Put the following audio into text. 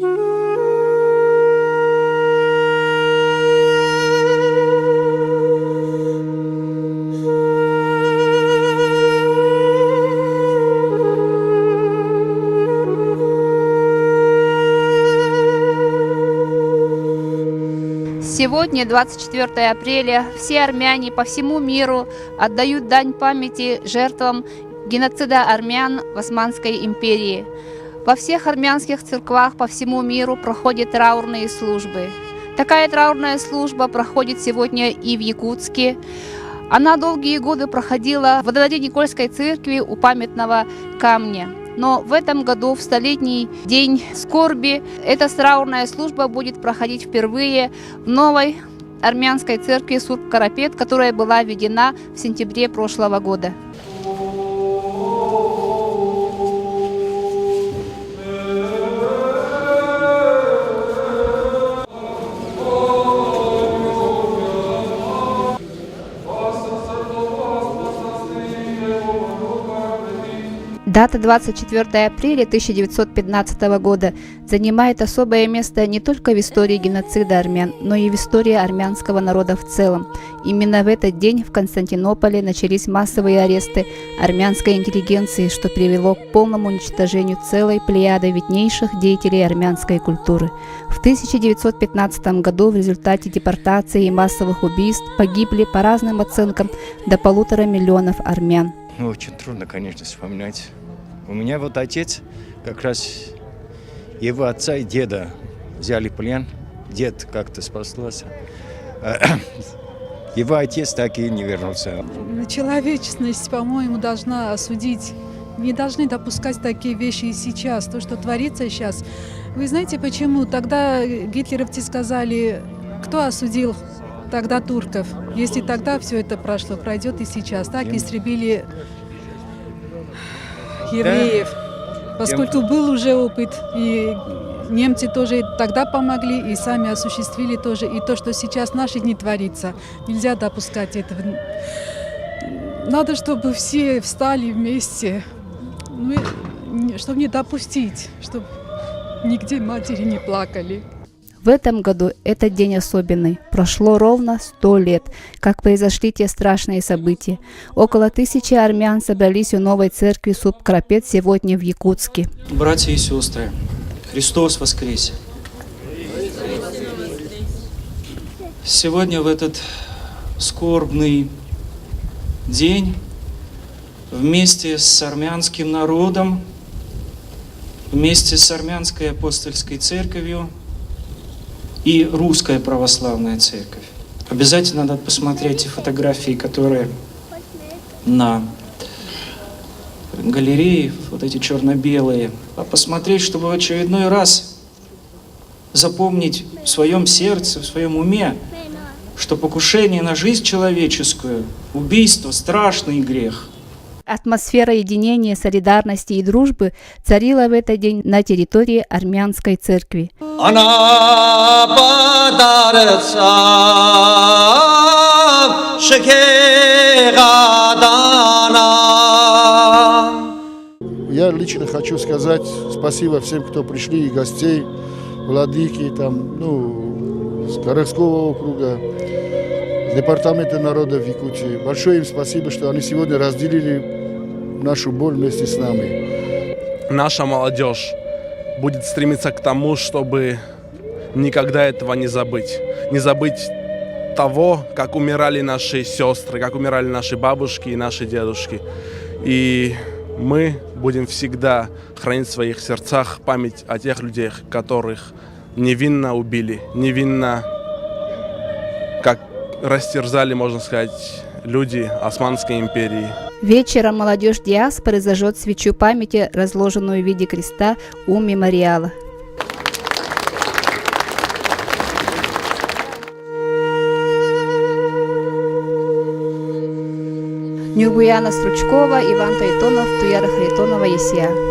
Сегодня, 24 апреля, все армяне по всему миру отдают дань памяти жертвам геноцида армян в Османской империи. Во всех армянских церквах по всему миру проходят траурные службы. Такая траурная служба проходит сегодня и в Якутске. Она долгие годы проходила в Водоводе-Никольской церкви у памятного камня. Но в этом году, в столетний день скорби, эта траурная служба будет проходить впервые в новой армянской церкви Сурб-Карапет, которая была введена в сентябре прошлого года. Дата 24 апреля 1915 года занимает особое место не только в истории геноцида армян, но и в истории армянского народа в целом. Именно в этот день в Константинополе начались массовые аресты армянской интеллигенции, что привело к полному уничтожению целой плеяды виднейших деятелей армянской культуры. В 1915 году в результате депортации и массовых убийств погибли по разным оценкам до 1,5 миллиона армян. Очень трудно, конечно, вспоминать. У меня вот отец, как раз его отца и деда взяли в плен. Дед как-то спасался. Его отец так и не вернулся. Человечность, по-моему, должна осудить. Не должны допускать такие вещи и сейчас. То, что творится сейчас. Вы знаете, почему? Тогда гитлеровцы сказали, кто осудил тогда турков. Если тогда все это прошло, пройдет и сейчас. Так истребили евреев. Поскольку был уже опыт, и немцы тоже тогда помогли, и сами осуществили тоже. И то, что сейчас в наши дни творится, нельзя допускать этого. Надо, чтобы все встали вместе, чтобы не допустить, чтобы нигде матери не плакали. В этом году этот день особенный. Прошло ровно 100 лет, как произошли те страшные события. Около 1000 армян собрались у новой церкви Сурб-Карапет сегодня в Якутске. Братья и сестры, Христос воскресе! Сегодня в этот скорбный день вместе с армянским народом, вместе с армянской апостольской церковью и Русская Православная Церковь. Обязательно надо посмотреть фотографии, которые на галерее, вот эти черно-белые, а посмотреть, чтобы в очередной раз запомнить в своем сердце, в своем уме, что покушение на жизнь человеческую, убийство – страшный грех. Атмосфера единения, солидарности и дружбы царила в этот день на территории армянской церкви. Я лично хочу сказать спасибо всем, кто пришли, и гостей, владыки, с Городского округа, Департамента народа в Якутии. Большое им спасибо, что они сегодня разделили нашу боль вместе с нами. Наша молодежь будет стремиться к тому, чтобы никогда этого не забыть. Не забыть того, как умирали наши сестры, как умирали наши бабушки и наши дедушки. И мы будем всегда хранить в своих сердцах память о тех людях, которых невинно убили, невинно, как растерзали, можно сказать, люди Османской империи. Вечером молодежь диаспоры зажжет свечу памяти, разложенную в виде креста у мемориала. Нюрбуяна Стручкова, Иван Тайтонов, Туяра Харитонова, Есия.